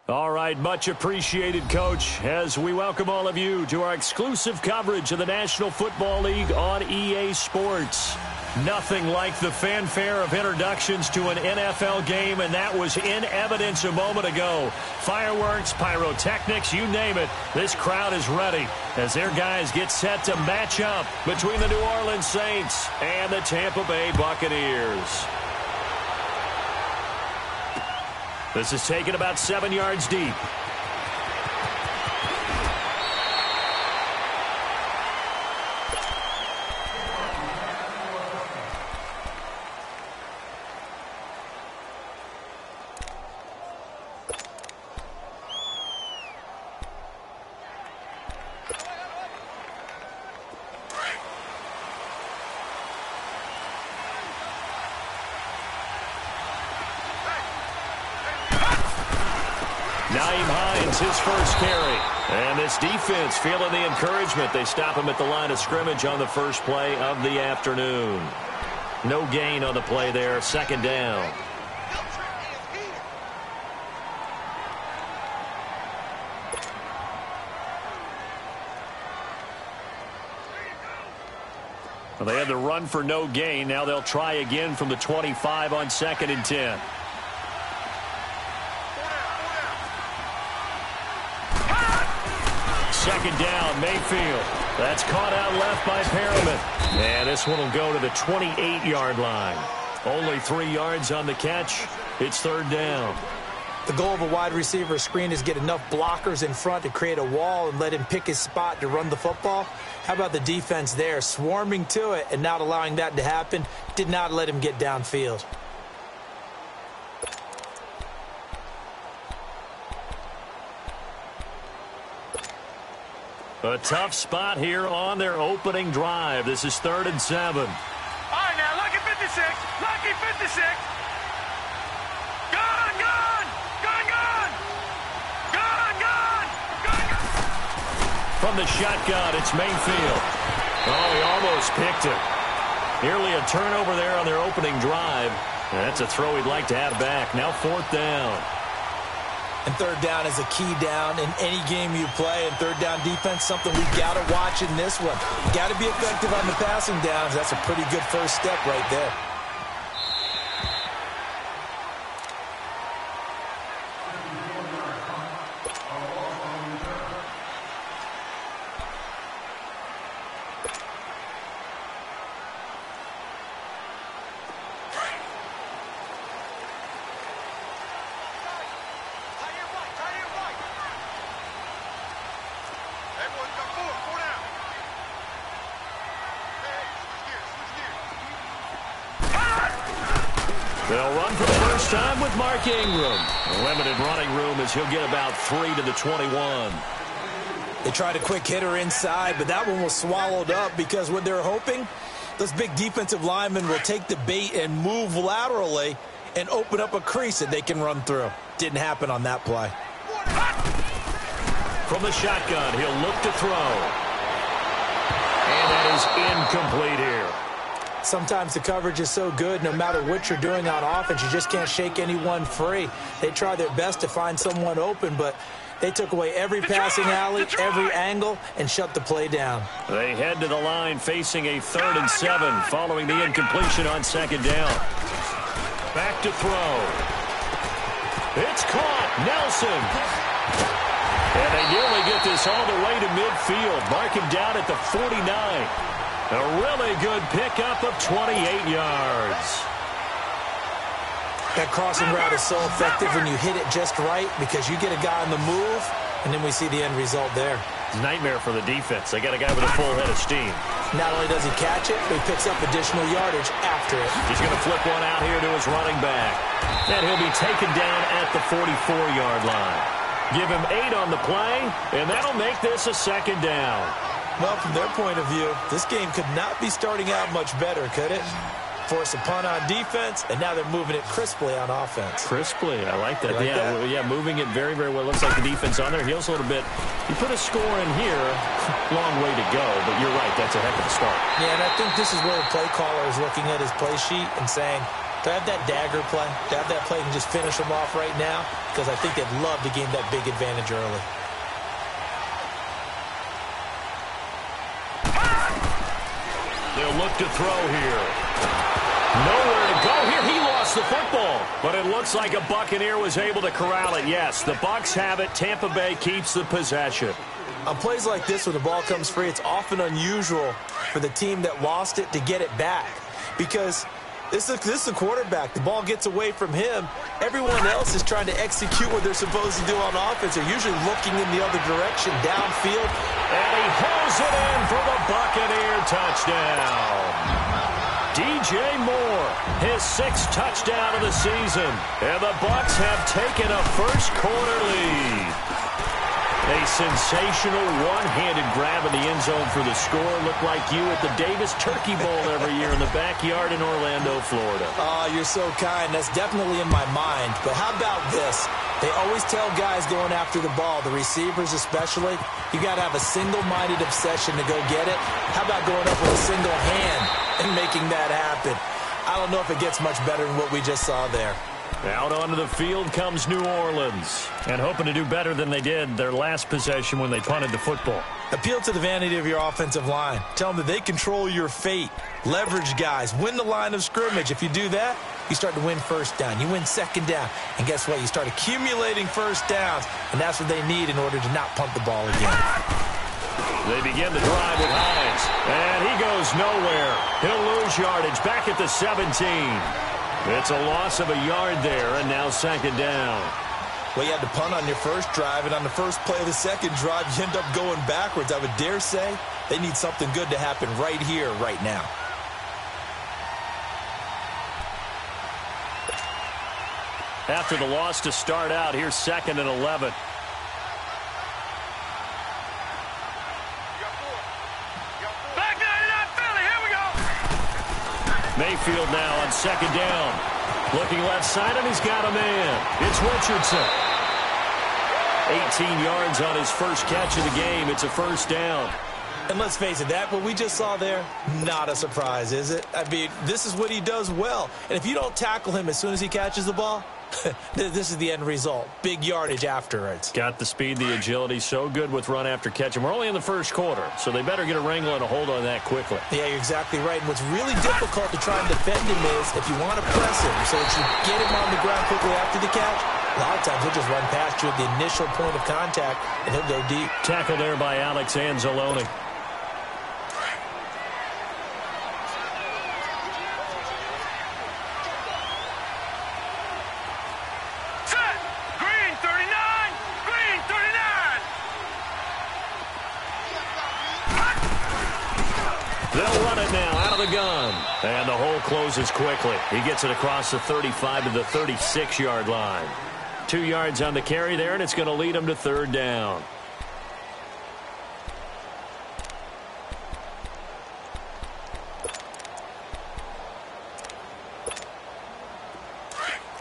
All right, much appreciated, Coach, as we welcome all of you to our exclusive coverage of the National Football League on EA Sports. Nothing like the fanfare of introductions to an NFL game, and that was in evidence a moment ago. Fireworks, pyrotechnics, you name it. This crowd is ready as their guys get set to match up between the New Orleans Saints and the Tampa Bay Buccaneers. This is taken about 7 yards deep. His first carry. And this defense feeling the encouragement. They stop him at the line of scrimmage on the first play of the afternoon. No gain on the play there. Second down. Well, they had the run for no gain. Now they'll try again from the 25 on 2nd and 10. Second down, Mayfield. That's caught out left by Perriman. And this one will go to the 28-yard line. Only 3 yards on the catch. It's third down. The goal of a wide receiver screen is get enough blockers in front to create a wall and let him pick his spot to run the football. How about the defense there, swarming to it and not allowing that to happen? Did not let him get downfield. A tough spot here on their opening drive. This is 3rd and 7. All right, now, lucky 56. Lucky 56. Gone, gone. Gone, gone. Gone, gone. Gone, gone. From the shotgun, it's Mayfield. Oh, he almost picked it. Nearly a turnover there on their opening drive. That's a throw he'd like to have back. Now 4th down. And third down is a key down in any game you play. And third down defense, something we've got to watch in this one. You got to be effective on the passing downs. That's a pretty good first step right there. They'll run for the first time with Mark Ingram. Limited running room as he'll get about 3 to the 21. They tried a quick hitter inside, but that one was swallowed up because what they're hoping, those big defensive linemen will take the bait and move laterally and open up a crease that they can run through. Didn't happen on that play. From the shotgun, he'll look to throw. And that is incomplete here. Sometimes the coverage is so good, no matter what you're doing on offense, you just can't shake anyone free. They try their best to find someone open, but they took away every passing alley, every angle, and shut the play down. They head to the line facing a 3rd and 7 following the incompletion on 2nd down. Back to throw. It's caught. Nelson. And they nearly get this all the way to midfield. Mark him down at the 49. A really good pickup of 28 yards. That crossing route is so effective when you hit it just right because you get a guy on the move, and then we see the end result there. Nightmare for the defense. They got a guy with a full head of steam. Not only does he catch it, but he picks up additional yardage after it. He's going to flip one out here to his running back. And he'll be taken down at the 44-yard line. Give him 8 on the play, and that'll make this a 2nd down. Well, from their point of view, this game could not be starting out much better, could it? Force a punt on defense, and now they're moving it crisply on offense. Crisply, I like that. Like that? Yeah, moving it very, very well. Looks like the defense on their heels a little bit. You put a score in here, long way to go, but you're right, that's a heck of a start. Yeah, and I think this is where the play caller is looking at his play sheet and saying, To have that dagger play, to have that play and just finish them off right now, because I think they'd love to gain that big advantage early. They'll look to throw here. Nowhere to go here. He lost the football, but it looks like a Buccaneer was able to corral it. Yes, the Bucs have it. Tampa Bay keeps the possession. On plays like this, when the ball comes free, it's often unusual for the team that lost it to get it back, because this is a quarterback. The ball gets away from him. Everyone else is trying to execute what they're supposed to do on offense. They're usually looking in the other direction, downfield. And he hauls it in for the Buccaneer touchdown. DJ Moore, his 6th touchdown of the season. And the Bucs have taken a first-quarter lead. A sensational one-handed grab in the end zone for the score. Looked like you at the Davis Turkey Bowl every year in the backyard in Orlando, Florida. Oh, you're so kind. That's definitely in my mind. But how about this? They always tell guys going after the ball, the receivers especially, you got to have a single-minded obsession to go get it. How about going up with a single hand and making that happen? I don't know if it gets much better than what we just saw there. Out onto the field comes New Orleans, and hoping to do better than they did their last possession when they punted the football. Appeal to the vanity of your offensive line. Tell them that they control your fate. Leverage guys. Win the line of scrimmage. If you do that, you start to win first down. You win second down. And guess what? You start accumulating first downs, and that's what they need in order to not punt the ball again. They begin the drive with Hines, and he goes nowhere. He'll lose yardage back at the 17. It's a loss of a yard there, and now second down. Well, you had to punt on your first drive, and on the first play of the second drive, you end up going backwards. I would dare say they need something good to happen right here, right now. After the loss to start out, here's 2nd and 11. Mayfield now on second down. Looking left side, and he's got a man. It's Richardson. 18 yards on his first catch of the game. It's a first down. And let's face it, that what we just saw there, not a surprise, is it? I mean, this is what he does well. And if you don't tackle him as soon as he catches the ball, this is the end result. Big yardage afterwards. Got the speed, the agility, so good with run after catch. And we're only in the first quarter, so they better get a wrangle and a hold on that quickly. Yeah, you're exactly right. And what's really difficult to try and defend him is if you want to press him so that you get him on the ground quickly after the catch, a lot of times he'll just run past you at the initial point of contact, and he'll go deep. Tackle there by Alex Anzalone. They'll run it now out of the gun. And the hole closes quickly. He gets it across the 35 to the 36-yard line. 2 yards on the carry there, and it's going to lead him to third down.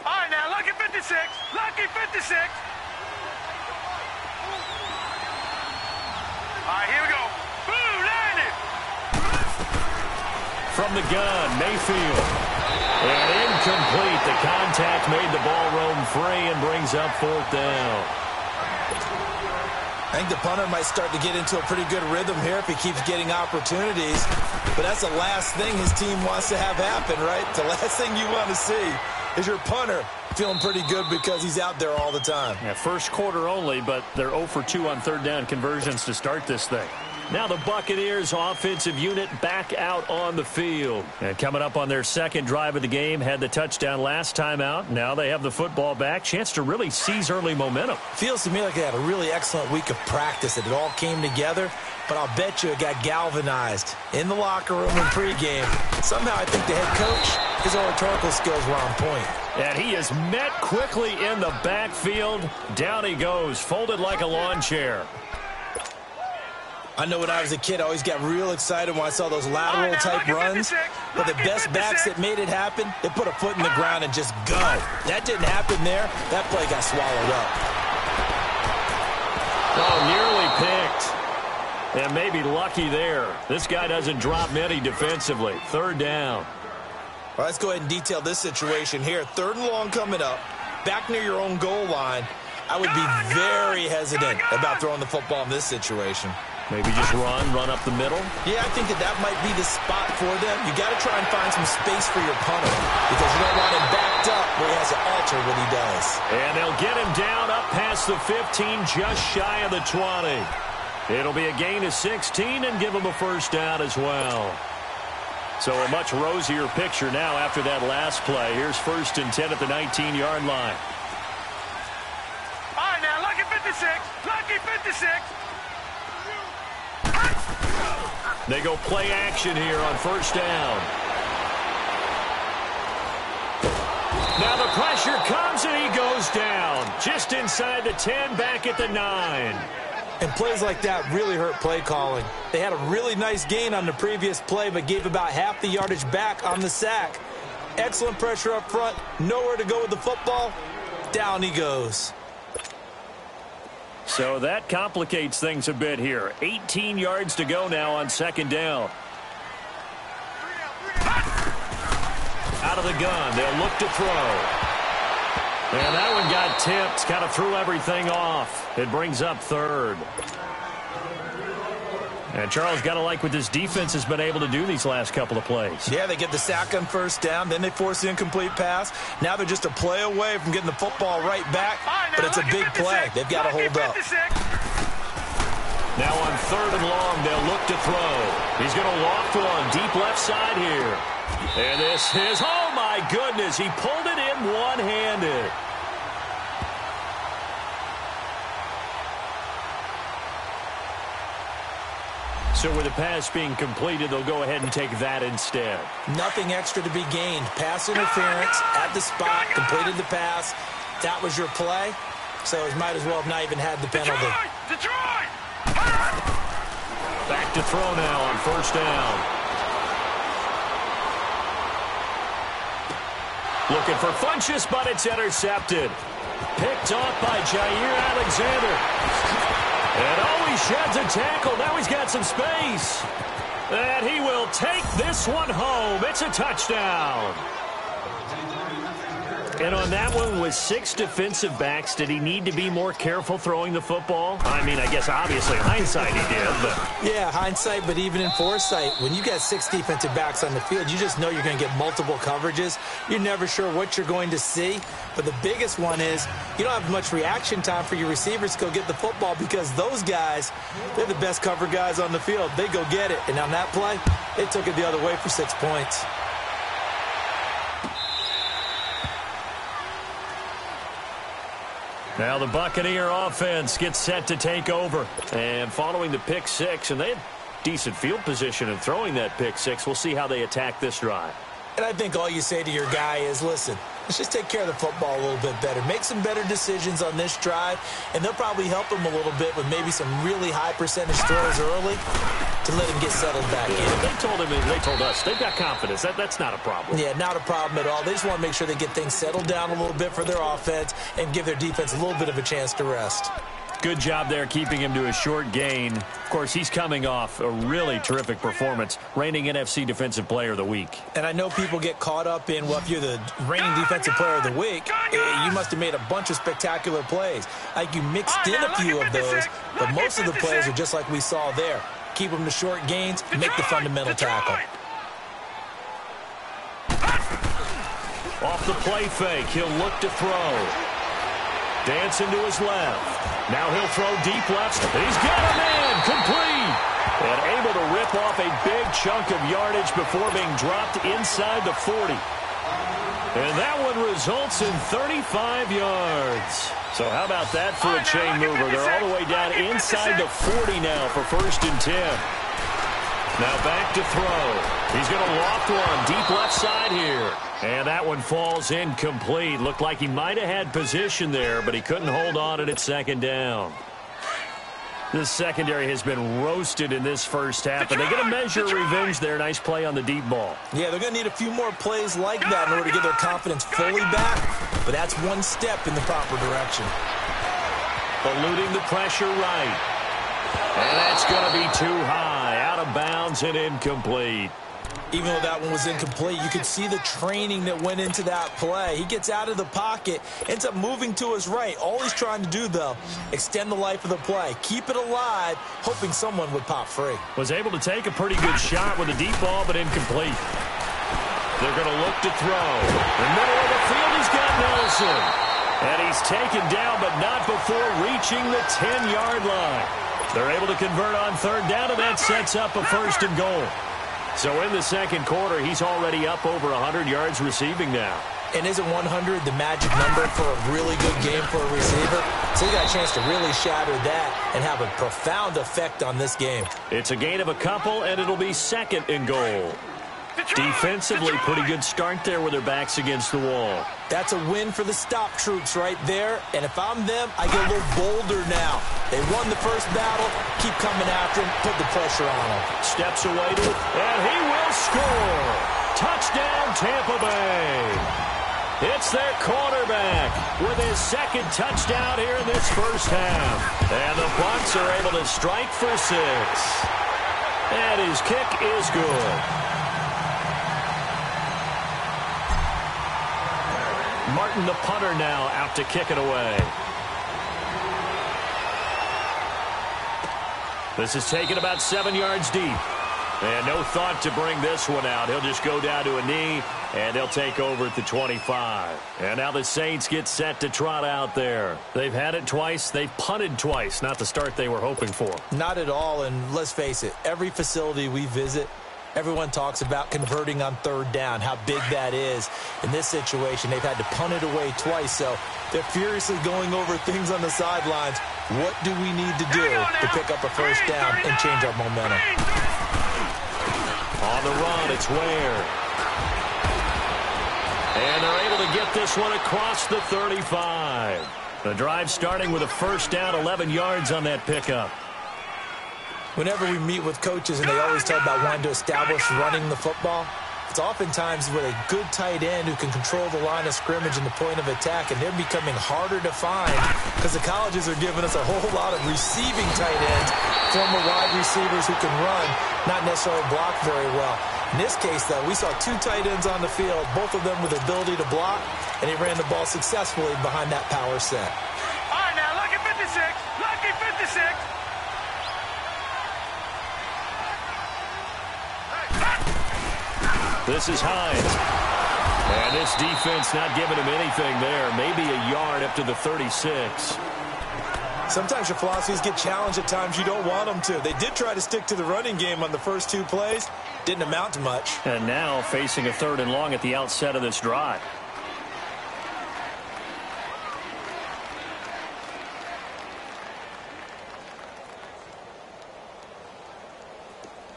All right, now, lucky 56. Lucky 56. All right, here we go. Boom, landed. From the gun, Mayfield. And incomplete. The contact made the ball roam free and brings up fourth down. I think the punter might start to get into a pretty good rhythm here if he keeps getting opportunities. But that's the last thing his team wants to have happen, right? The last thing you want to see is your punter feeling pretty good because he's out there all the time. Yeah, first quarter only, but they're 0 for 2 on third down conversions to start this thing. Now the Buccaneers offensive unit back out on the field. And coming up on their second drive of the game, had the touchdown last time out. Now they have the football back. Chance to really seize early momentum. Feels to me like they had a really excellent week of practice. It all came together, but I'll bet you it got galvanized in the locker room and pregame. Somehow I think the head coach, his oratorical skills were on point. And he is met quickly in the backfield. Down he goes, folded like a lawn chair. I know when I was a kid, I always got real excited when I saw those lateral-type runs. But the best backs that made it happen, they put a foot in the ground and just go. That didn't happen there. That play got swallowed up. Oh, nearly picked. And maybe lucky there. This guy doesn't drop many defensively. Third down. Well, let's go ahead and detail this situation here. 3rd and long coming up, back near your own goal line. I would be very hesitant about throwing the football in this situation. Maybe just run up the middle? Yeah, I think that might be the spot for them. You got to try and find some space for your punter because you don't want him backed up where he has to alter what he does. And they'll get him down up past the 15, just shy of the 20. It'll be a gain of 16 and give him a first down as well. So a much rosier picture now after that last play. Here's 1st and 10 at the 19-yard line. All right, now, lucky 56. Lucky 56. They go play action here on 1st down. Now the pressure comes and he goes down. Just inside the 10, back at the 9. And plays like that really hurt play calling. They had a really nice gain on the previous play, but gave about half the yardage back on the sack. Excellent pressure up front. Nowhere to go with the football. Down he goes. So that complicates things a bit here. 18 yards to go now on 2nd down. Out of the gun. They'll look to throw. And that one got tipped. Kind of threw everything off. It brings up 3rd. And Charles, got to like what this defense has been able to do these last couple of plays. Yeah, they get the sack on 1st down. Then they force the incomplete pass. Now they're just a play away from getting the football right back. But it's a big play. They've got to hold up. Now on 3rd and long, they'll look to throw. He's going to loft one deep left side here. And this is, oh my goodness, he pulled it in one-handed. So with the pass being completed, they'll go ahead and take that instead. Nothing extra to be gained. Pass interference at the spot, completed the pass. That was your play. So it might as well have not even had the penalty. Detroit! Back to throw now on 1st down. Looking for Funchess, but it's intercepted. Picked off by Jair Alexander. And oh, he sheds a tackle. Now he's got some space. And he will take this one home. It's a touchdown. And on that one, with 6 defensive backs, did he need to be more careful throwing the football? I mean, I guess obviously hindsight he did, but... Yeah, hindsight, but even in foresight, when you got 6 defensive backs on the field, you just know you're going to get multiple coverages. You're never sure what you're going to see. But the biggest one is you don't have much reaction time for your receivers to go get the football because those guys, they're the best cover guys on the field. They go get it. And on that play, they took it the other way for 6 points. Now the Buccaneer offense gets set to take over. And following the pick 6, and they had decent field position in throwing that pick 6. We'll see how they attack this drive. And I think all you say to your guy is, listen, let's just take care of the football a little bit better. Make some better decisions on this drive, and they'll probably help him a little bit with maybe some really high percentage throws early to let him get settled back in. They told us they've got confidence. That's not a problem. Yeah, not a problem at all. They just want to make sure they get things settled down a little bit for their offense and give their defense a little bit of a chance to rest. Good job there keeping him to a short gain. Of course, he's coming off a really terrific performance, reigning NFC Defensive Player of the Week. And I know people get caught up in, well, if you're the reigning Defensive Player of the Week, you must have made a bunch of spectacular plays. Like you mixed in a few of those, but most of the plays are just like we saw there. Keep them to short gains, make the fundamental tackle. Off the play fake, he'll look to throw. Dancing to his left. Now he'll throw deep left. He's got a man complete. And able to rip off a big chunk of yardage before being dropped inside the 40. And that one results in 35 yards. So how about that for a chain mover? They're all the way down inside the 40 now for 1st and 10. Now back to throw. He's going to loft one deep left side here. And that one falls incomplete. Looked like he might have had position there, but he couldn't hold on it at 2nd down. This secondary has been roasted in this first half, and they're going to measure revenge there. Nice play on the deep ball. Yeah, they're going to need a few more plays like that in order to get their confidence fully back, but that's one step in the proper direction. Eluding the pressure right. And that's going to be too high, out of bounds and incomplete. Even though that one was incomplete, you could see the training that went into that play. He gets out of the pocket, ends up moving to his right. All he's trying to do, though, extend the life of the play, keep it alive, hoping someone would pop free. Was able to take a pretty good shot with a deep ball, but incomplete. They're going to look to throw. The middle of the field, he's got Nelson. And he's taken down, but not before reaching the 10-yard line. They're able to convert on third down, and that sets up a first and goal. So in the second quarter, he's already up over 100 yards receiving now. And isn't 100 the magic number for a really good game for a receiver? So he got a chance to really shatter that and have a profound effect on this game. It's a gain of a couple, and it'll be second and goal. Defensively, pretty good start there with their backs against the wall. That's a win for the stop troops right there. And if I'm them, I get a little bolder now. They won the first battle. Keep coming after him. Put the pressure on him. Steps away to it, and he will score. Touchdown, Tampa Bay. It's their quarterback with his second touchdown here in this first half. And the Bucs are able to strike for 6. And his kick is good. Martin, the punter, now out to kick it away. This is taken about 7 yards deep. And no thought to bring this one out. He'll just go down to a knee, and they'll take over at the 25. And now the Saints get set to trot out there. They've had it twice. They've punted twice. Not the start they were hoping for. Not at all, and let's face it, every facility we visit, everyone talks about converting on third down, how big that is. In this situation, they've had to punt it away twice, so they're furiously going over things on the sidelines. What do we need to do to pick up a first down and change our momentum? On the run, it's Ware. And they're able to get this one across the 35. The drive starting with a first down, 11 yards on that pickup. Whenever we meet with coaches and they always talk about wanting to establish running the football, it's oftentimes with a good tight end who can control the line of scrimmage and the point of attack, and they're becoming harder to find because the colleges are giving us a whole lot of receiving tight ends, former wide receivers who can run, not necessarily block very well. In this case, though, we saw 2 tight ends on the field, both of them with the ability to block, and he ran the ball successfully behind that power set. All right, now, lucky 56. Lucky 56. This is Hines. And this defense not giving him anything there. Maybe a yard up to the 36. Sometimes your philosophies get challenged at times you don't want them to. They did try to stick to the running game on the first 2 plays. Didn't amount to much. And now facing a 3rd and long at the outset of this drive.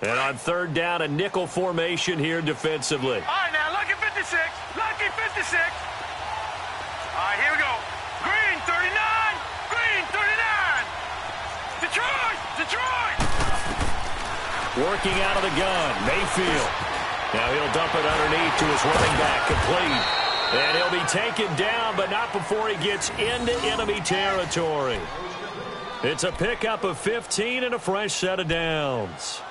And on 3rd down, a nickel formation here defensively. All right, now, lucky 56. Lucky 56. All right, here we go. Green, 39. Green, 39. Detroit. Detroit. Working out of the gun, Mayfield. Now he'll dump it underneath to his running back, complete. And he'll be taken down, but not before he gets into enemy territory. It's a pickup of 15 and a fresh set of downs.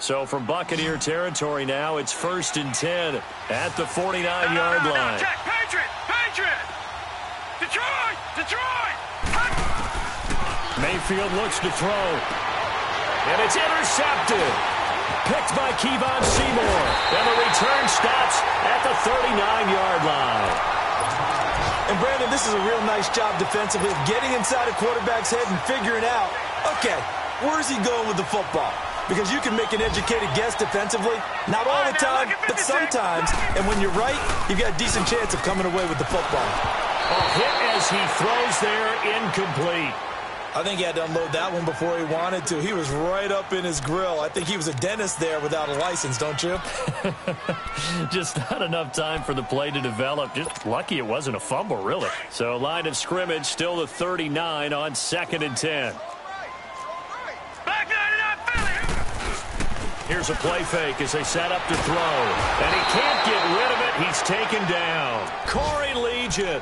So from Buccaneer territory now, it's 1st and 10 at the 49-yard line. Check. Patriot. Patriot. Detroit. Detroit. Mayfield looks to throw. And it's intercepted. Picked by Kevon Seymour. And the return stops at the 39-yard line. And Brandon, this is a real nice job defensively of getting inside a quarterback's head and figuring out, okay, where's he going with the football? Because you can make an educated guess defensively. Not all the time, but sometimes. And when you're right, you've got a decent chance of coming away with the football. A hit as he throws there, incomplete. I think he had to unload that one before he wanted to. He was right up in his grill. I think he was a dentist there without a license, don't you? Just not enough time for the play to develop. Just lucky it wasn't a fumble, really. So line of scrimmage, still the 39 on 2nd and 10. Here's a play fake as they set up to throw. And he can't get rid of it. He's taken down. Corey Legion.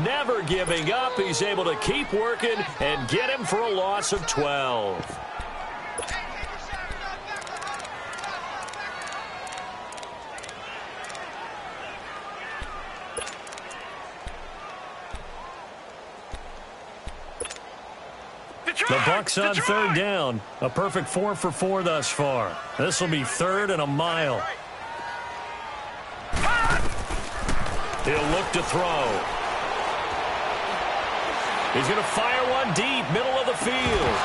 Never giving up. He's able to keep working and get him for a loss of 12. The Bucs on third down. A perfect 4 for 4 thus far. This will be third and a mile. He'll look to throw. He's going to fire one deep, middle of the field.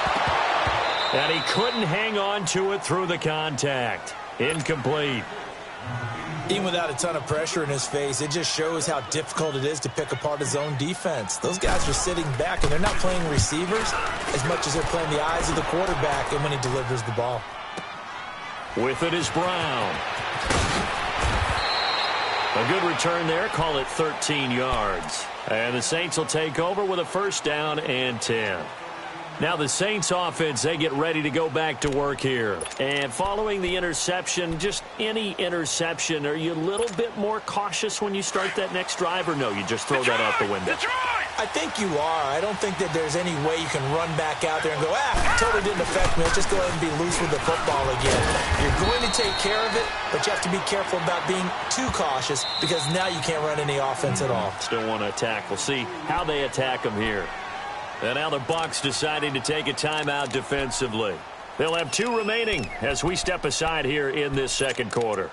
And he couldn't hang on to it through the contact. Incomplete. Even without a ton of pressure in his face, it just shows how difficult it is to pick apart his own defense. Those guys are sitting back, and they're not playing receivers as much as they're playing the eyes of the quarterback and when he delivers the ball. With it is Brown. A good return there. Call it 13 yards. And the Saints will take over with a first down and 10. Now the Saints offense, they get ready to go back to work here. And following the interception, just any interception, are you a little bit more cautious when you start that next drive, or no, you just throw that out the window? I think you are. I don't think that there's any way you can run back out there and go, totally didn't affect me. Let's just go ahead and be loose with the football again. You're going to take care of it, but you have to be careful about being too cautious because now you can't run any offense at all. Still want to attack. We'll see how they attack them here. And now the Bucs deciding to take a timeout defensively. They'll have 2 remaining as we step aside here in this second quarter.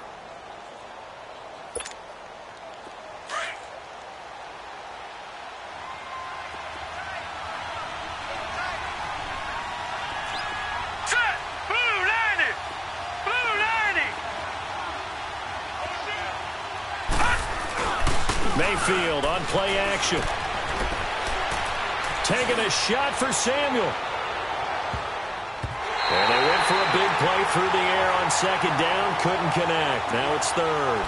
Set! Blue 90! Blue 90! Mayfield on play action. Taking a shot for Samuel. And they went for a big play through the air on second down. Couldn't connect. Now it's third.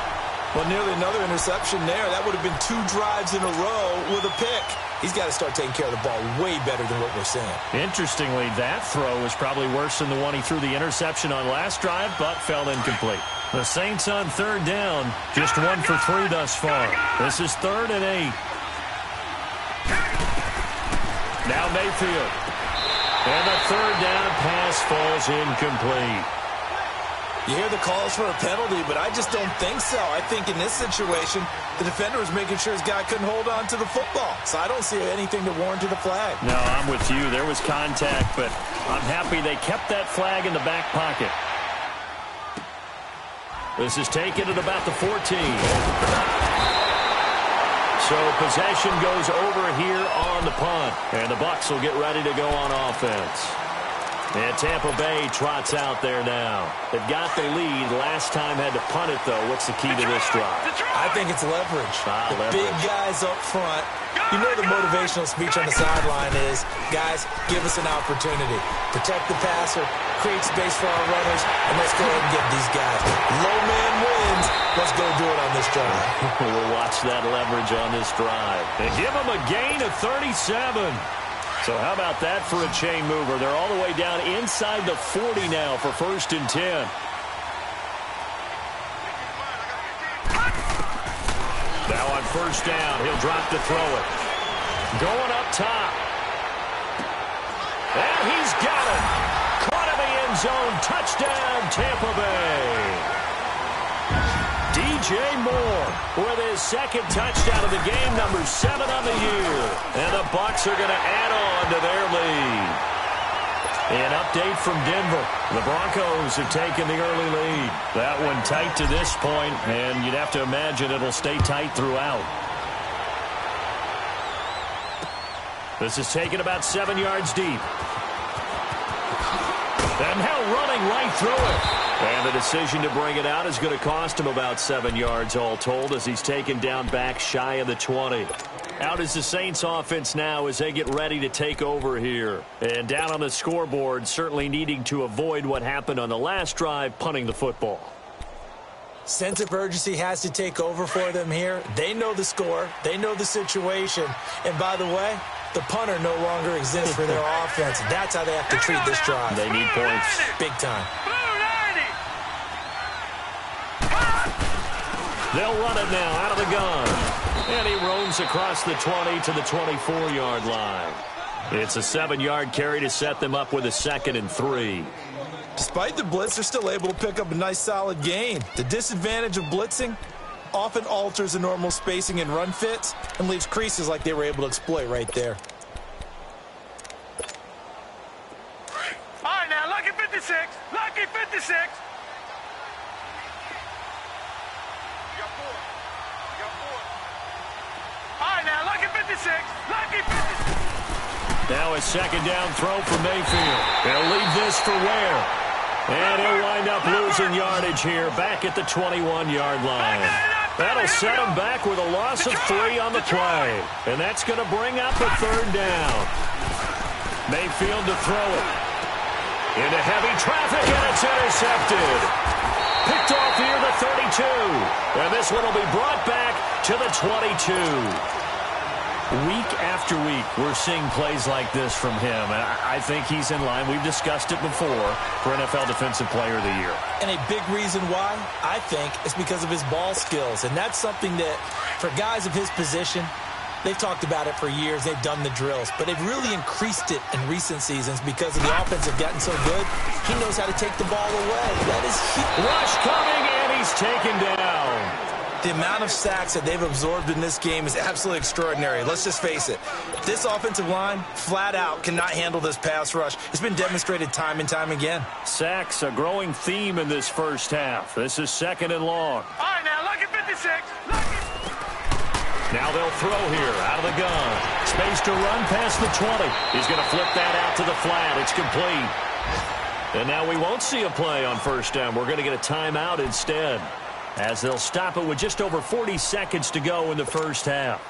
Well, nearly another interception there. That would have been 2 drives in a row with a pick. He's got to start taking care of the ball way better than what we're seeing. Interestingly, that throw was probably worse than the one he threw the interception on last drive, but fell incomplete. The Saints on third down, just 1 for 3 thus far. This is 3rd and 8. Now Mayfield. And the third down pass falls incomplete. You hear the calls for a penalty, but I just don't think so. I think in this situation, the defender was making sure his guy couldn't hold on to the football. So I don't see anything to warrant the flag. No, I'm with you. There was contact, but I'm happy they kept that flag in the back pocket. This is taken at about the 14. So possession goes over here on the punt. And the Bucs will get ready to go on offense. And Tampa Bay trots out there now. They've got the lead. Last time had to punt it, though. What's the key to this drive? I think it's leverage. Leverage. Big guys up front. You know the motivational speech on the sideline is, guys, give us an opportunity. Protect the passer, create space for our runners, and let's go ahead and get these guys. Low man wins. Let's go do it on this drive. We'll watch that leverage on this drive. And give them a gain of 37. So how about that for a chain mover? They're all the way down inside the 40 now for 1st and 10. Now on first down, he'll drop to throw it. Going up top. And he's got it. Caught in the end zone. Touchdown, Tampa Bay. DJ Moore with his second touchdown of the game, number 7 on the year. And the Bucs are going to add on to their lead. An update from Denver. The Broncos have taken the early lead. That one tight to this point, and you'd have to imagine it'll stay tight throughout. This is taken about 7 yards deep. And now running right through it. And the decision to bring it out is going to cost him about 7 yards all told as he's taken down back shy of the 20. Out is the Saints offense now as they get ready to take over here. And down on the scoreboard, certainly needing to avoid what happened on the last drive, punting the football. Sense of urgency has to take over for them here. They know the score. They know the situation. And by the way, the punter no longer exists for their offense. That's how they have to treat this drive. They need points. Big time. They'll run it now out of the gun. And he roams across the 20 to the 24-yard line. It's a 7-yard carry to set them up with a 2nd and 3. Despite the blitz, they're still able to pick up a nice, solid gain. The disadvantage of blitzing often alters the normal spacing and run fits and leaves creases like they were able to exploit right there. All right, now, lucky 56. Lucky 56. All right, now, lucky 56. Lucky 56. Now a 2nd down throw for Mayfield. They'll leave this for Ware. And he'll wind up losing yardage here back at the 21-yard line. That'll set him back with a loss of 3 on the play. And that's going to bring up a 3rd down. Mayfield to throw it. Into heavy traffic, and it's intercepted. Picked off here the 32. And this one will be brought back to the 22. Week after week, we're seeing plays like this from him. And I think he's in line. We've discussed it before for NFL Defensive Player of the Year. And a big reason why, I think, is because of his ball skills. And that's something that, for guys of his position, they've talked about it for years. They've done the drills. But they've really increased it in recent seasons because of the offense have gotten so good. He knows how to take the ball away. That is huge. Rush coming, and he's taken down. The amount of sacks that they've absorbed in this game is absolutely extraordinary. Let's just face it. This offensive line, flat out, cannot handle this pass rush. It's been demonstrated time and time again. Sacks, a growing theme in this first half. This is 2nd and long. All right, now, lucky 56. Lucky. Now they'll throw here out of the gun. Space to run past the 20. He's going to flip that out to the flat. It's complete. And now we won't see a play on 1st down. We're going to get a timeout instead, as they'll stop it with just over 40 seconds to go in the first half.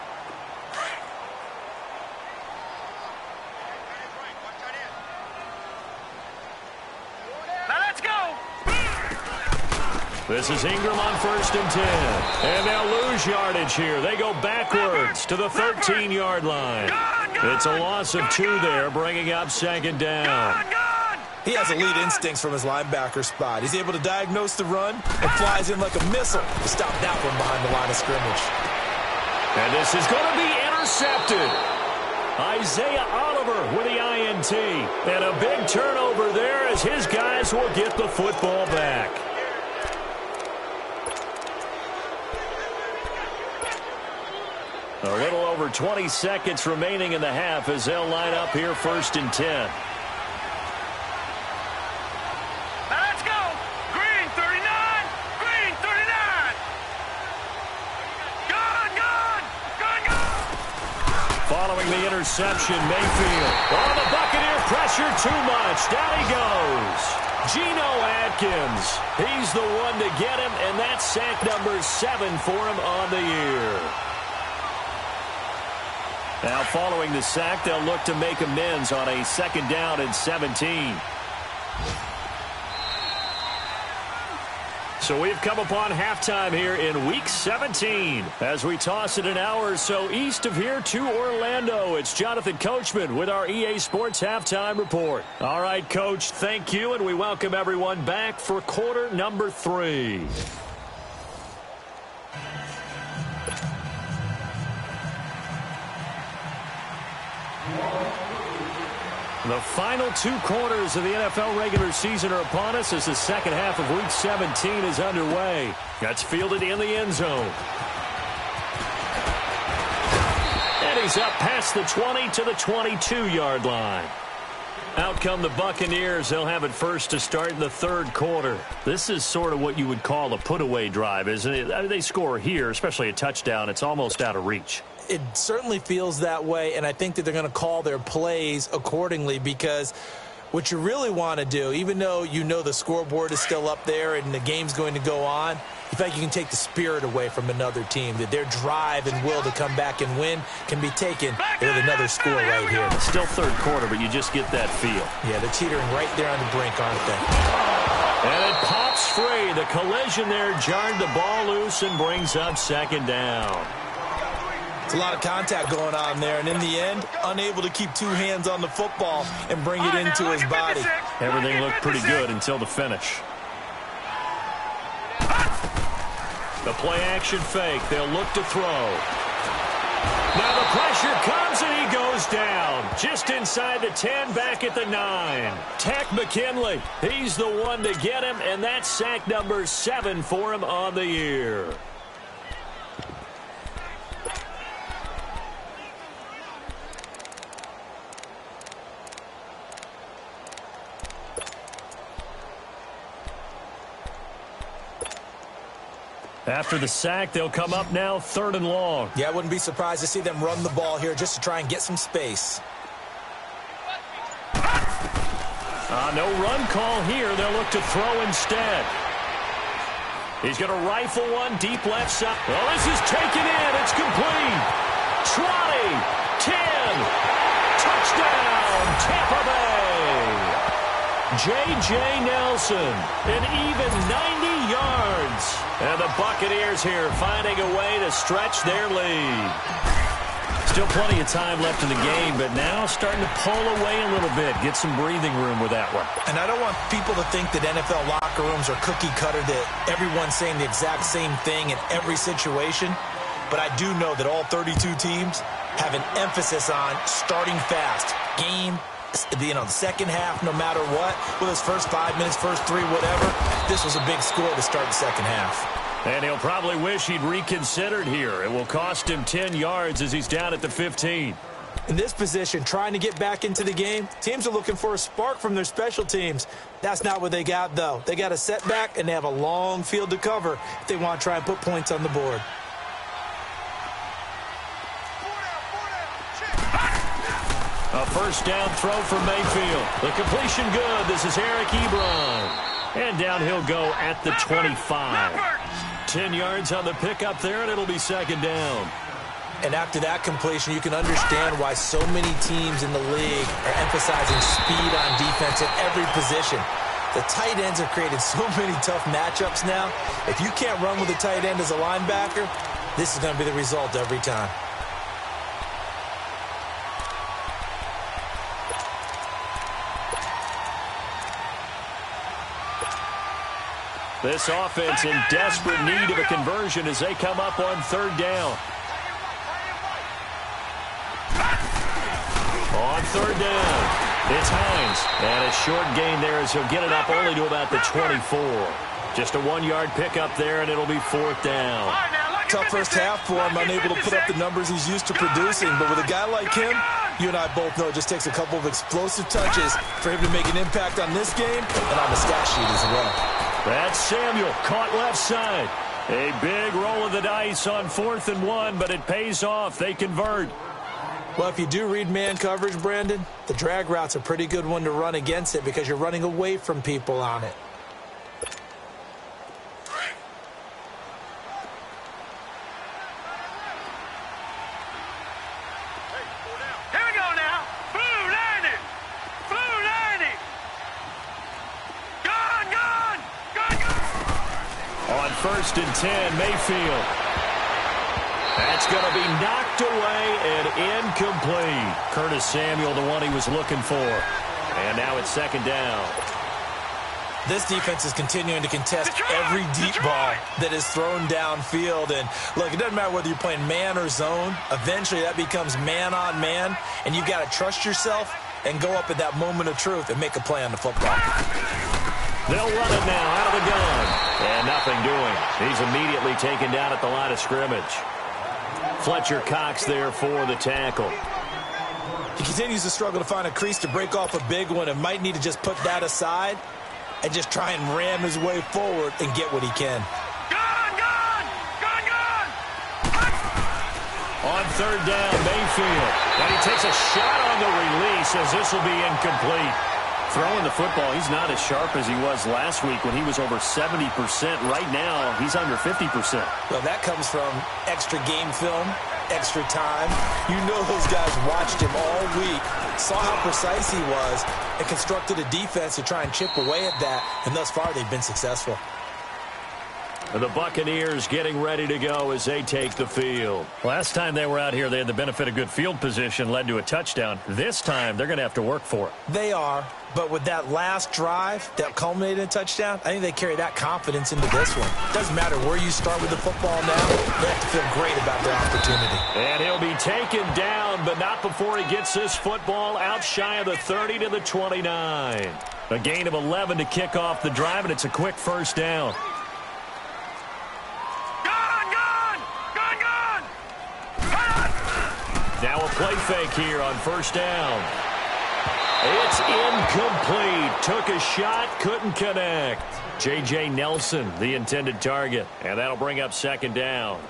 Now let's go. This is Ingram on 1st and 10. And they'll lose yardage here. They go backwards to the 13-yard line. It's a loss of 2 there, bringing up 2nd down. He has elite instincts from his linebacker spot. He's able to diagnose the run and flies in like a missile to stop that one behind the line of scrimmage. And this is going to be intercepted. Isaiah Oliver with the INT. And a big turnover there as his guys will get the football back. A little over 20 seconds remaining in the half as they'll line up here 1st and 10. Following the interception, Mayfield. Oh, the Buccaneer pressure too much. Down he goes. Geno Atkins. He's the one to get him, and that's sack number 7 for him on the year. Now, following the sack, they'll look to make amends on a 2nd down and 17. So we've come upon halftime here in Week 17. As we toss it an hour or so east of here to Orlando, it's Jonathan Coachman with our EA Sports Halftime Report. All right, Coach, thank you, and we welcome everyone back for quarter number 3. The final 2 quarters of the NFL regular season are upon us as the second half of Week 17 is underway. That's fielded in the end zone. And he's up past the 20 to the 22-yard line. Out come the Buccaneers. They'll have it first to start in the 3rd quarter. This is sort of what you would call a put-away drive, isn't it? I mean, they score here, especially a touchdown. It's almost out of reach. It certainly feels that way, and I think that they're going to call their plays accordingly because what you really want to do, even though you know the scoreboard is still up there and the game's going to go on, in fact, you can take the spirit away from another team, that their drive and will to come back and win can be taken with another score right here. It's still 3rd quarter, but you just get that feel. Yeah, they're teetering right there on the brink, aren't they? And it pops free. The collision there jarred the ball loose and brings up 2nd down. It's a lot of contact going on there, and in the end, unable to keep 2 hands on the football and bring it into his body. Everything looked pretty good until the finish. The play-action fake. They'll look to throw. Now the pressure comes and he goes down. Just inside the 10, back at the 9. Tech McKinley, he's the one to get him, and that's sack number 7 for him on the year. After the sack, they'll come up now 3rd and long. Yeah, I wouldn't be surprised to see them run the ball here just to try and get some space. No run call here. They'll look to throw instead. He's going to rifle one deep left side. Well, this is taken in. It's complete. 20, 10, touchdown, Tampa Bay. J.J. Nelson, an even 90 yards. And the Buccaneers here finding a way to stretch their lead. Still plenty of time left in the game, but now starting to pull away a little bit. Get some breathing room with that one. And I don't want people to think that NFL locker rooms are cookie cutter, that everyone's saying the exact same thing in every situation. But I do know that all 32 teams have an emphasis on starting fast. Game, the second half, no matter what. Well, his first 5 minutes, first 3, whatever. This was a big score to start the second half. And he'll probably wish he'd reconsidered here. It will cost him 10 yards as he's down at the 15. In this position, trying to get back into the game, teams are looking for a spark from their special teams. That's not what they got, though. They got a setback, and they have a long field to cover if they want to try and put points on the board. A first down throw for Mayfield. The completion good. This is Eric Ebron. And down he'll go at the 25. 10 yards on the pickup there, and it'll be second down. And after that completion, you can understand why so many teams in the league are emphasizing speed on defense at every position. The tight ends have created so many tough matchups now. If you can't run with a tight end as a linebacker, this is going to be the result every time. This offense in desperate need of a conversion as they come up on 3rd down. On 3rd down, it's Hines. And a short gain there as he'll get it up only to about the 24. Just a 1-yard pickup there, and it'll be 4th down. Tough first half for him, unable to put up the numbers he's used to producing. But with a guy like him, you and I both know it just takes a couple of explosive touches for him to make an impact on this game and on the stat sheet as well. That's Samuel, caught left side. A big roll of the dice on 4th and 1, but it pays off. They convert. Well, if you do read man coverage, Brandon, the drag route's a pretty good one to run against it because you're running away from people on it. On 1st and 10, Mayfield. That's going to be knocked away and incomplete. Curtis Samuel, the one he was looking for. And now it's 2nd down. This defense is continuing to contest every deep ball that is thrown downfield. And, look, it doesn't matter whether you're playing man or zone. Eventually, that becomes man on man. And you've got to trust yourself and go up at that moment of truth and make a play on the football. They'll run it now out of the gun. And nothing doing. He's immediately taken down at the line of scrimmage. Fletcher Cox there for the tackle. He continues to struggle to find a crease to break off a big one and might need to just put that aside and just try and ram his way forward and get what he can. On 3rd down, Mayfield. And he takes a shot on the release as this will be incomplete. Throwing the football, he's not as sharp as he was last week when he was over 70%. Right now, he's under 50%. Well, that comes from extra game film, extra time. You know those guys watched him all week, saw how precise he was, and constructed a defense to try and chip away at that. And thus far, they've been successful. The Buccaneers getting ready to go as they take the field. Last time they were out here, they had the benefit of good field position, led to a touchdown. This time, they're going to have to work for it. They are, but with that last drive that culminated in a touchdown, I think they carry that confidence into this one. Doesn't matter where you start with the football now, they have to feel great about their opportunity. And he'll be taken down, but not before he gets this football out shy of the 30 to the 29. A gain of 11 to kick off the drive, and it's a quick first down. Now a play fake here on first down. It's incomplete. Took a shot, couldn't connect. J.J. Nelson, the intended target. And that'll bring up second down.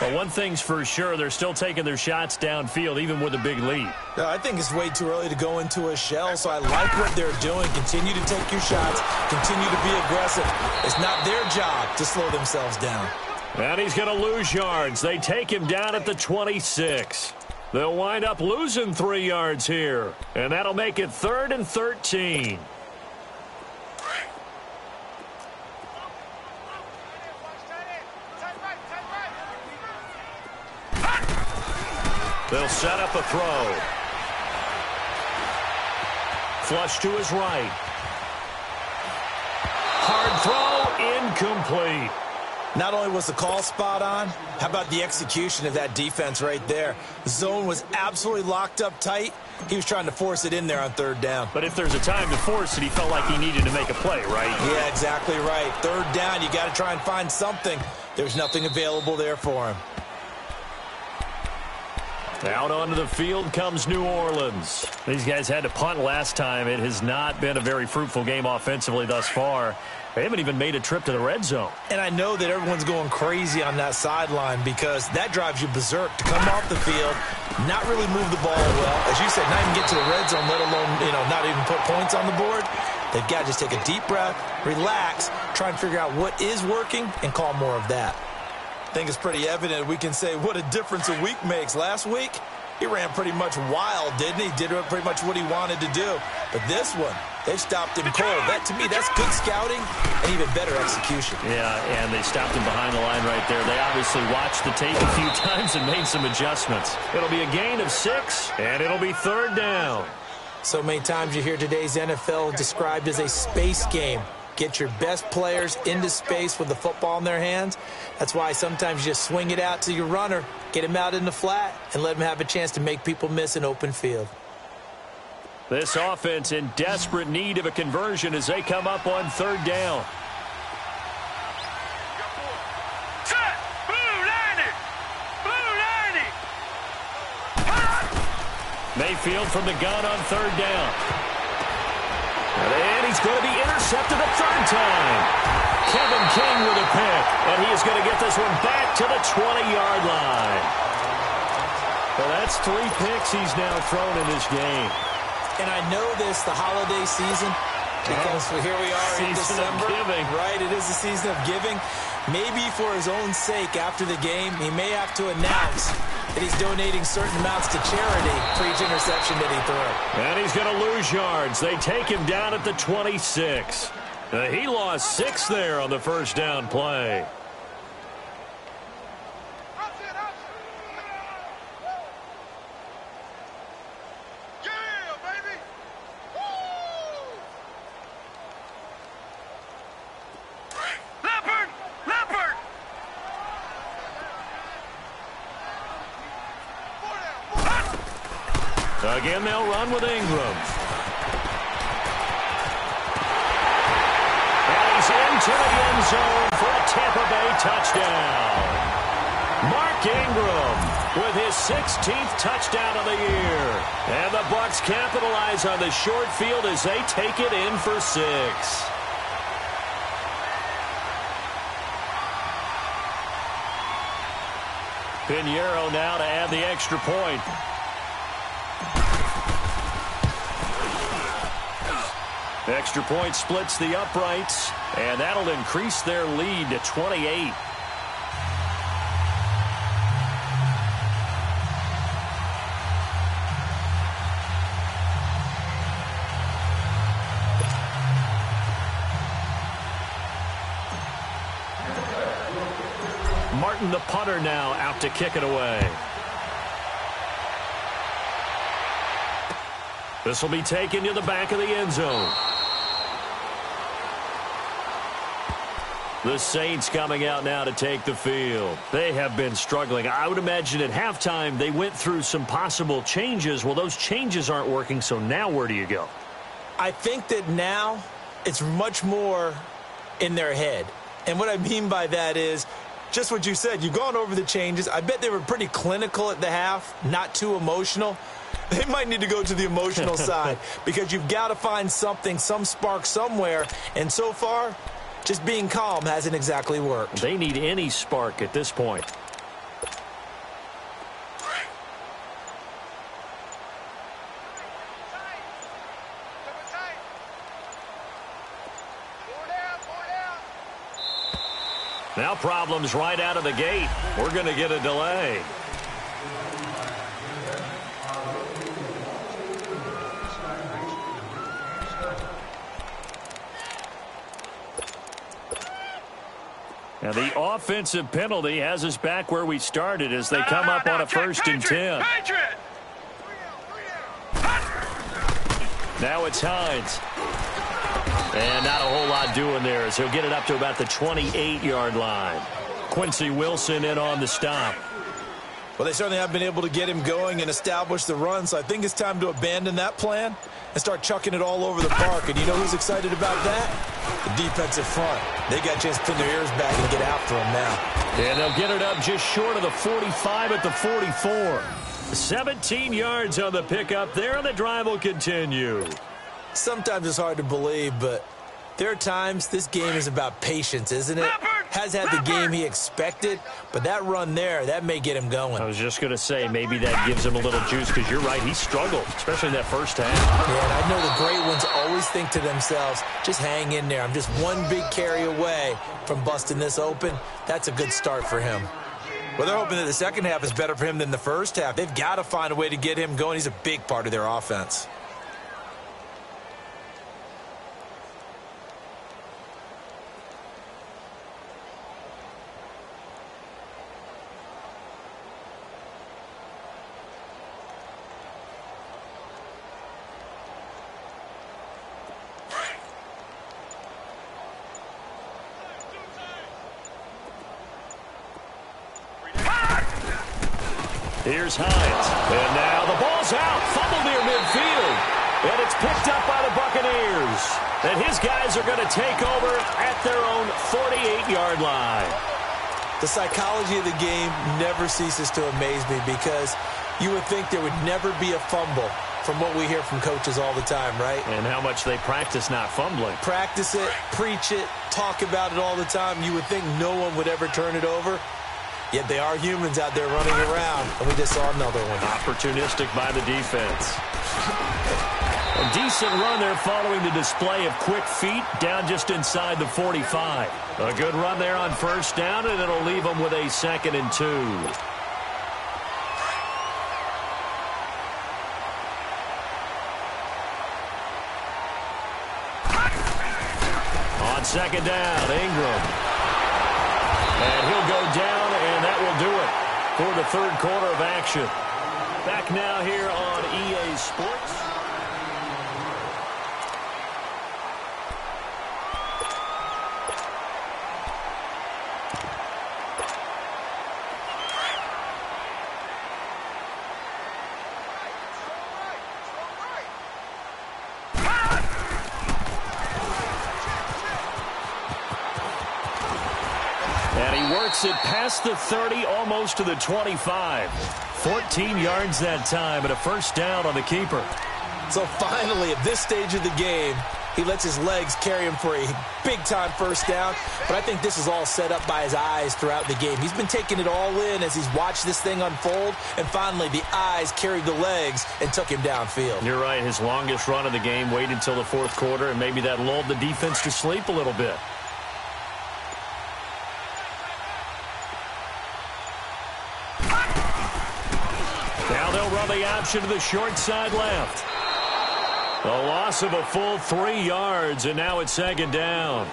But one thing's for sure, they're still taking their shots downfield, even with a big lead. I think it's way too early to go into a shell, so I like what they're doing. Continue to take your shots. Continue to be aggressive. It's not their job to slow themselves down. And he's going to lose yards. They take him down at the 26. They'll wind up losing 3 yards here. And that'll make it 3rd and 13. They'll set up a throw. Flush to his right. Hard throw, incomplete. Not only was the call spot on, how about the execution of that defense right there? The zone was absolutely locked up tight. He was trying to force it in there on 3rd down. But if there's a time to force it, he felt like he needed to make a play, right? Yeah, exactly right. 3rd down, you got to try and find something. There's nothing available there for him. Out onto the field comes New Orleans. These guys had to punt last time. It has not been a very fruitful game offensively thus far. They haven't even made a trip to the red zone. And I know that everyone's going crazy on that sideline because that drives you berserk to come off the field, not really move the ball well. As you said, not even get to the red zone, let alone, not even put points on the board. They've got to just take a deep breath, relax, try and figure out what is working and call more of that. I think it's pretty evident we can say what a difference a week makes. Last week, he ran pretty much wild, didn't he? Did pretty much what he wanted to do. But this one, they stopped him cold. That, to me, that's good scouting and even better execution. Yeah, and they stopped him behind the line right there. They obviously watched the tape a few times and made some adjustments. It'll be a gain of 6, and it'll be 3rd down. So many times you hear today's NFL described as a space game. Get your best players into space with the football in their hands. That's why sometimes you just swing it out to your runner, get him out in the flat, and let him have a chance to make people miss an open field. This offense in desperate need of a conversion as they come up on 3rd down. Set! Blue 90! Blue 90! Mayfield from the gun on 3rd down. And he's going to be intercepted a 3rd time. Kevin King with a pick. And he is going to get this one back to the 20-yard line. Well, that's 3 picks he's now thrown in this game. And I know this, the holiday season, because here we are in December. Right, it is the season of giving. Maybe for his own sake, after the game, he may have to announce that he's donating certain amounts to charity for each interception that he threw. And he's going to lose yards. They take him down at the 26. He lost 6 there on the first down play. Again, they'll run with Ingram. And he's into the end zone for a Tampa Bay touchdown. Mark Ingram with his 16th touchdown of the year. And the Bucs capitalize on the short field as they take it in for 6. Pinheiro now to add the extra point. Extra point splits the uprights, and that'll increase their lead to 28. Martin, the punter, now out to kick it away. This will be taken to the back of the end zone. The Saints coming out now to take the field. They have been struggling. I would imagine at halftime they went through some possible changes. Well, those changes aren't working, so now where do you go? I think that now it's much more in their head. And what I mean by that is just what you said. You've gone over the changes. I bet they were pretty clinical at the half, not too emotional. They might need to go to the emotional side because you've got to find something, some spark somewhere. And so far, just being calm hasn't exactly worked. They need any spark at this point. Now problems right out of the gate. We're going to get a delay. And the offensive penalty has us back where we started as they come up on a 1st and 10. Now it's Hines. And not a whole lot doing there as he'll get it up to about the 28-yard line. Quincy Wilson in on the stop. Well, they certainly have been able to get him going and establish the run, so I think it's time to abandon that plan and start chucking it all over the park. And you know who's excited about that? The defensive front. They got a chance to pin their ears back and get after him now. And they'll get it up just short of the 45 at the 44. 17 yards on the pickup there, and the drive will continue. Sometimes it's hard to believe, but there are times this game is about patience, isn't it? Has had the game he expected, but that run there, that may get him going. I was just going to say, maybe that gives him a little juice, because you're right, he struggled, especially in that first half. Yeah, and I know the great ones always think to themselves, just hang in there. I'm just one big carry away from busting this open. That's a good start for him. Well, they're hoping that the second half is better for him than the first half. They've got to find a way to get him going. He's a big part of their offense. Here's Hines. And now the ball's out. Fumble near midfield. And it's picked up by the Buccaneers. And his guys are going to take over at their own 48-yard line. The psychology of the game never ceases to amaze me because you would think there would never be a fumble from what we hear from coaches all the time, right? And how much they practice not fumbling. Practice it, preach it, talk about it all the time. You would think no one would ever turn it over. Yet they are humans out there running around, and we just saw another one. Opportunistic by the defense. A decent run there following the display of quick feet down just inside the 45. A good run there on first down, and it'll leave them with a 2nd and 2. On 2nd down, Ingram. And he'll go down, and that will do it for the 3rd quarter of action. Back now here on EA Sports. It past the 30, almost to the 25. 14 yards that time, and a 1st down on the keeper. So finally, at this stage of the game, he lets his legs carry him for a big-time 1st down. But I think this is all set up by his eyes throughout the game. He's been taking it all in as he's watched this thing unfold. And finally, the eyes carried the legs and took him downfield. You're right. His longest run of the game waited until the 4th quarter, and maybe that lulled the defense to sleep a little bit. Now they'll run the option to the short side left. A loss of a full 3 yards, and now it's 2nd down.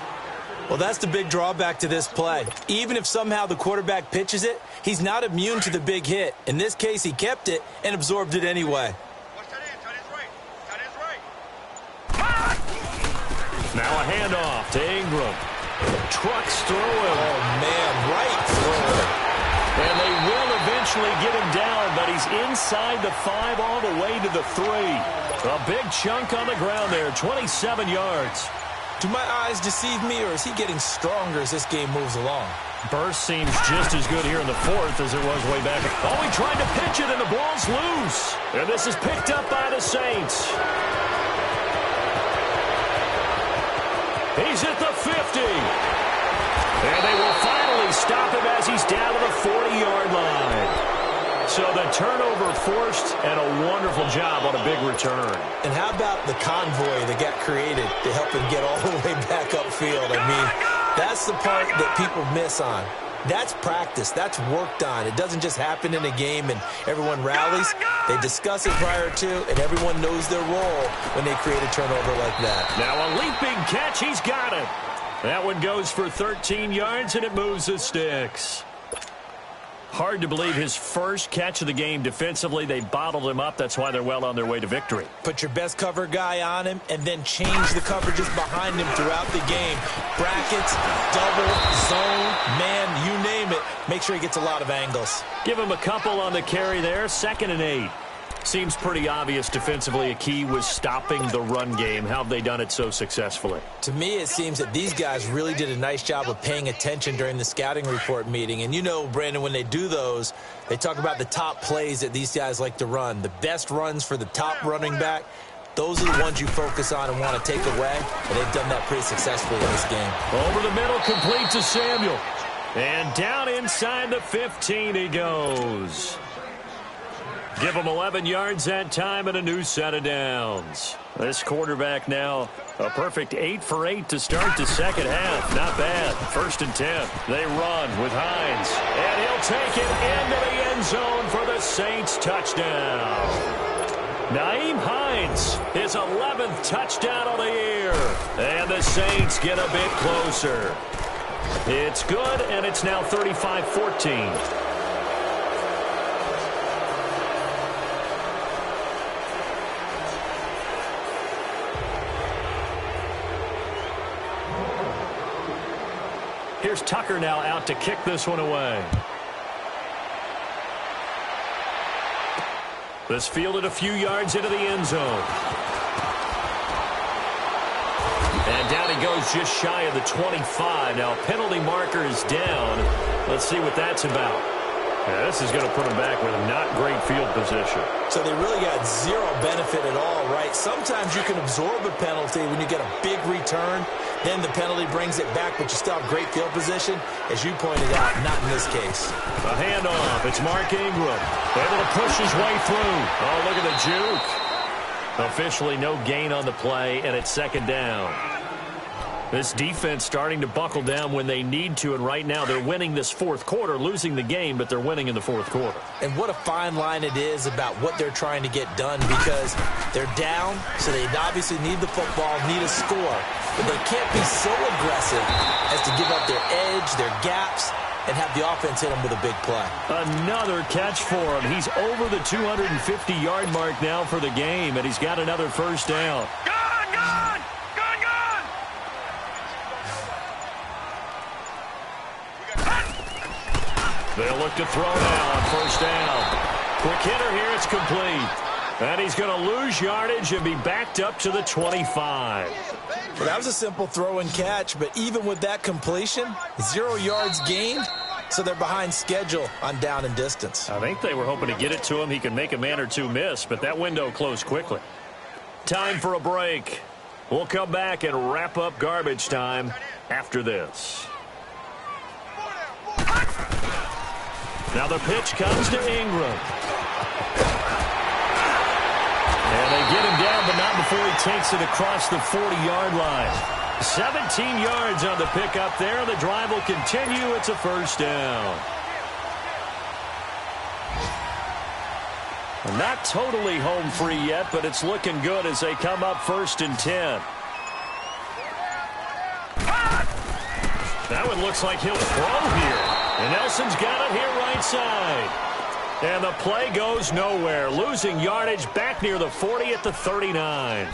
Well, that's the big drawback to this play. Even if somehow the quarterback pitches it, he's not immune to the big hit. In this case, he kept it and absorbed it anyway. Now a handoff to Ingram. Trucks through him. Oh, man, right through him. And they will eventually get him down, but he's inside the 5 all the way to the 3. A big chunk on the ground there, 27 yards. Do my eyes deceive me, or is he getting stronger as this game moves along? Burst seems just as good here in the 4th as it was way back. Oh, he tried to pitch it, and the ball's loose. And this is picked up by the Saints. He's at the 50. And they will finally stop him as he's down to the 40-yard line. So the turnover forced, and a wonderful job on a big return. And how about the convoy that got created to help him get all the way back upfield? I mean, that's the part that people miss on. That's practice. That's worked on. It doesn't just happen in a game and everyone rallies. They discuss it prior to, and everyone knows their role when they create a turnover like that. Now a leaping catch. He's got it. That one goes for 13 yards, and it moves the sticks. Hard to believe his first catch of the game defensively. They bottled him up. That's why they're well on their way to victory. Put your best cover guy on him and then change the coverages behind him throughout the game. Brackets, double, zone, man, you name it. Make sure he gets a lot of angles. Give him a couple on the carry there. 2nd and 8. Seems pretty obvious defensively a key was stopping the run game. How have they done it so successfully? To me, it seems that these guys really did a nice job of paying attention during the scouting report meeting. And you know, Brandon, when they do those, they talk about the top plays that these guys like to run. The best runs for the top running back, those are the ones you focus on and want to take away. And they've done that pretty successfully in this game. Over the middle, complete to Samuel. And down inside the 15 he goes. Give him 11 yards that time and a new set of downs. This quarterback now a perfect 8 for 8 to start the second half. Not bad. 1st and 10. They run with Hines. And he'll take it into the end zone for the Saints touchdown. Nyheim Hines, his 11th touchdown of the year. And the Saints get a bit closer. It's good, and it's now 35-14. Here's Tucker now out to kick this one away. This fielded a few yards into the end zone. And down he goes just shy of the 25. Now penalty marker is down. Let's see what that's about. Yeah, this is going to put him back with not great field position. So they really got zero benefit at all, right? Sometimes you can absorb a penalty when you get a big return. Then the penalty brings it back, but you still have great field position. As you pointed out, not in this case. A handoff. It's Mark Ingram. Able to push his way through. Oh, look at the juke. Officially no gain on the play, and it's 2nd down. This defense starting to buckle down when they need to, and right now they're winning this 4th quarter, losing the game, but they're winning in the 4th quarter. And what a fine line it is about what they're trying to get done, because they're down, so they obviously need the football, need a score, but they can't be so aggressive as to give up their edge, their gaps, and have the offense hit them with a big play. Another catch for him. He's over the 250-yard mark now for the game, and he's got another 1st down. They'll look to throw now on 1st down. Quick hitter here, it's complete. And he's going to lose yardage and be backed up to the 25. Well, that was a simple throw and catch, but even with that completion, 0 yards gained, so they're behind schedule on down and distance. I think they were hoping to get it to him. He could make a man or two miss, but that window closed quickly. Time for a break. We'll come back and wrap up garbage time after this. Now the pitch comes to Ingram. And they get him down, but not before he takes it across the 40-yard line. 17 yards on the pickup there. The drive will continue. It's a 1st down. Not totally home free yet, but it's looking good as they come up 1st and 10. That one looks like he'll throw here. And Nelson's got it here right side. And the play goes nowhere. Losing yardage back near the 40 at the 39.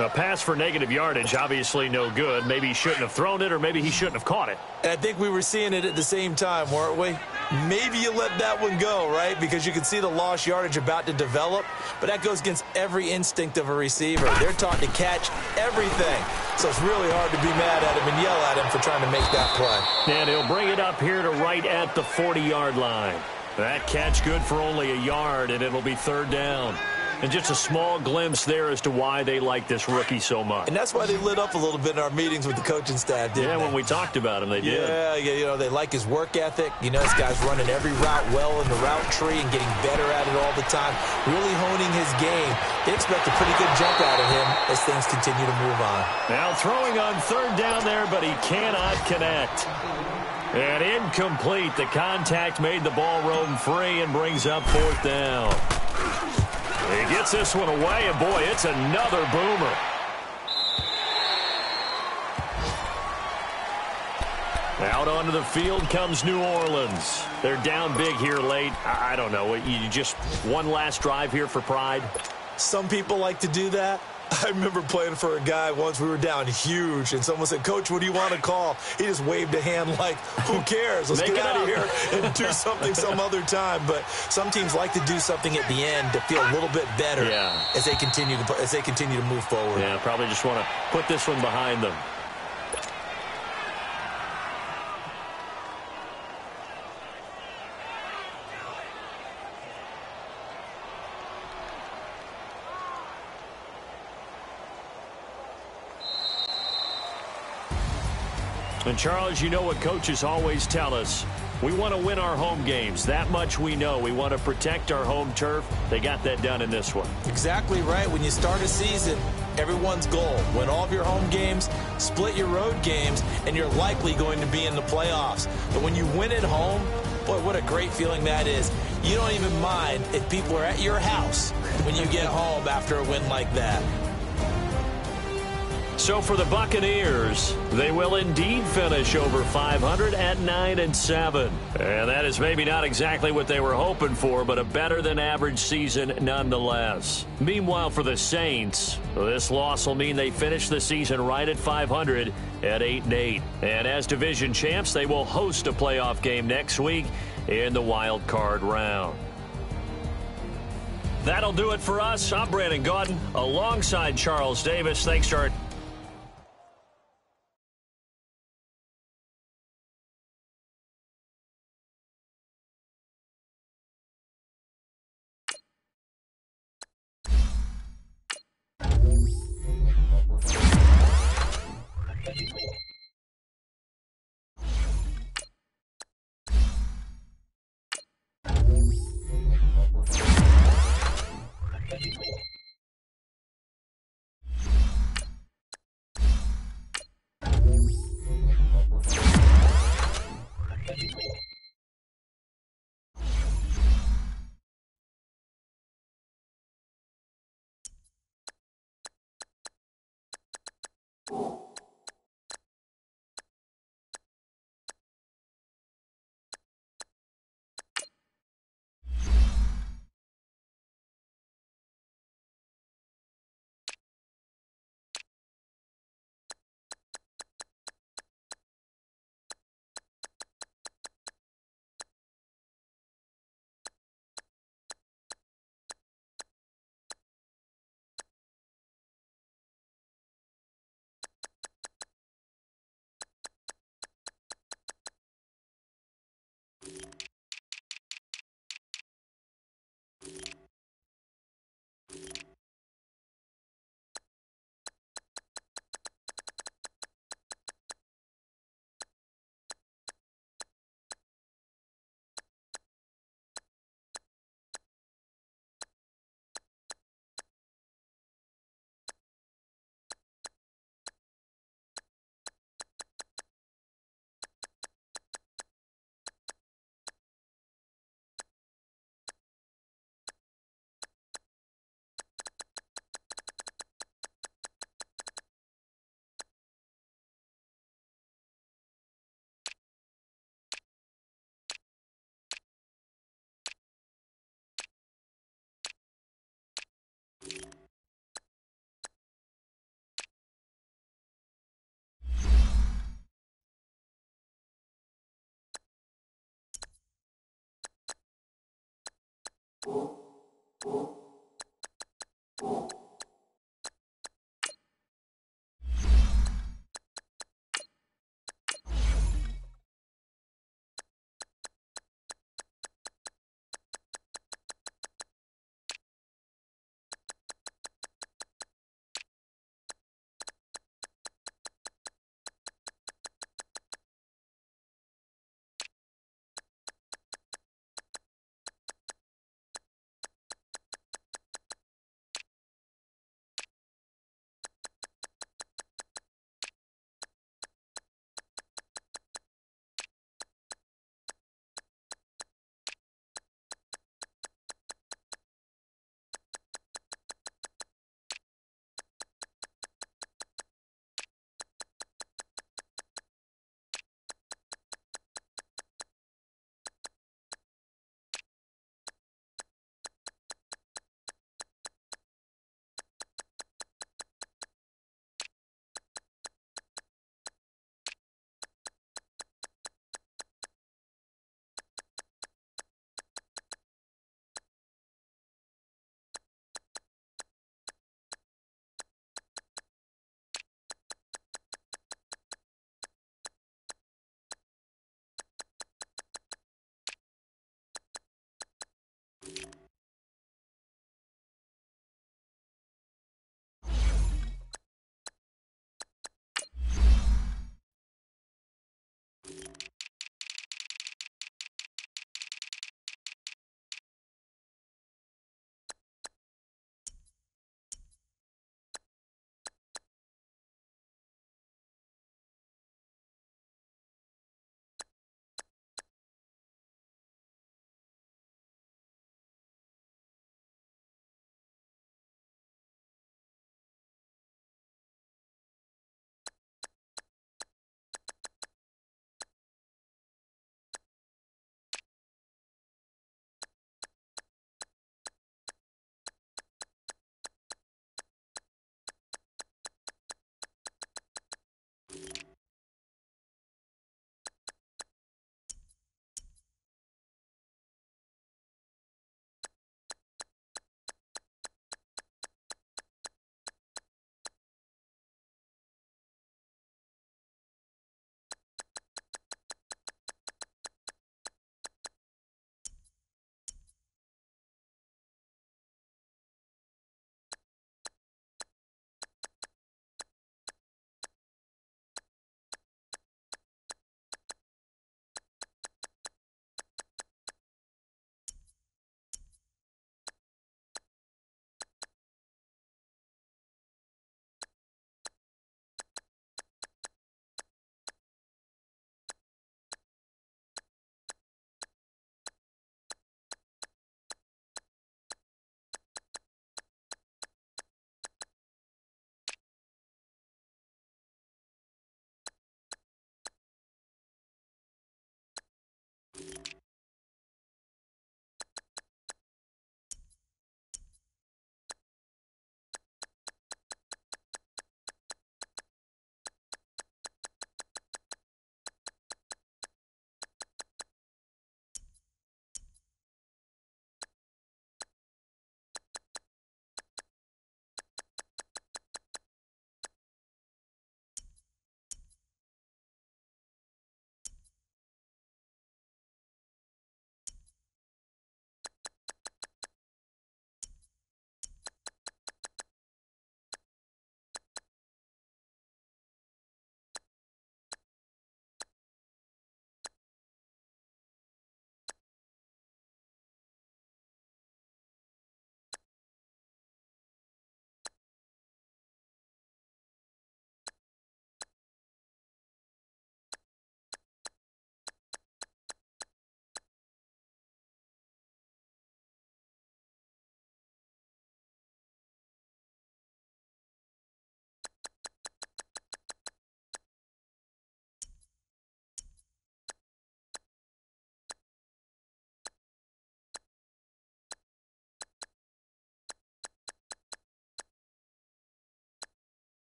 A pass for negative yardage, obviously no good. Maybe he shouldn't have thrown it, or maybe he shouldn't have caught it. And I think we were seeing it at the same time, weren't we? Maybe you let that one go, right? Because you can see the lost yardage about to develop. But that goes against every instinct of a receiver. They're taught to catch everything. So it's really hard to be mad at him and yell at him for trying to make that play. And he'll bring it up here to right at the 40-yard line. That catch good for only a yard, and it'll be third down. And just a small glimpse there as to why they like this rookie so much. And that's why they lit up a little bit in our meetings with the coaching staff, didn't they? Yeah, when we talked about him, they did. Yeah, you know, they like his work ethic. You know, this guy's running every route well in the route tree and getting better at it all the time, really honing his game. They expect a pretty good jump out of him as things continue to move on. Now throwing on third down there, but he cannot connect. And incomplete. The contact made the ball roam free and brings up fourth down. He gets this one away, and boy, it's another boomer. Out onto the field comes New Orleans. They're down big here late. I don't know. You just one last drive here for pride? Some people like to do that. I remember playing for a guy once. We were down huge, and someone said, "Coach, what do you want to call?" He just waved a hand like, who cares? Let's get out of here and do something some other time. But some teams like to do something at the end to feel a little bit better as they continue to move forward. Yeah, probably just want to put this one behind them. And, Charles, you know what coaches always tell us. We want to win our home games. That much we know. We want to protect our home turf. They got that done in this one. Exactly right. When you start a season, everyone's goal: win all of your home games, split your road games, and you're likely going to be in the playoffs. But when you win at home, boy, what a great feeling that is. You don't even mind if people are at your house when you get home after a win like that. So for the Buccaneers, they will indeed finish over 500 at 9-7. And that is maybe not exactly what they were hoping for, but a better than average season nonetheless. Meanwhile, for the Saints, this loss will mean they finish the season right at 500 at 8-8. And as division champs, they will host a playoff game next week in the wild card round. That'll do it for us. I'm Brandon Gaudin alongside Charles Davis. Thanks to our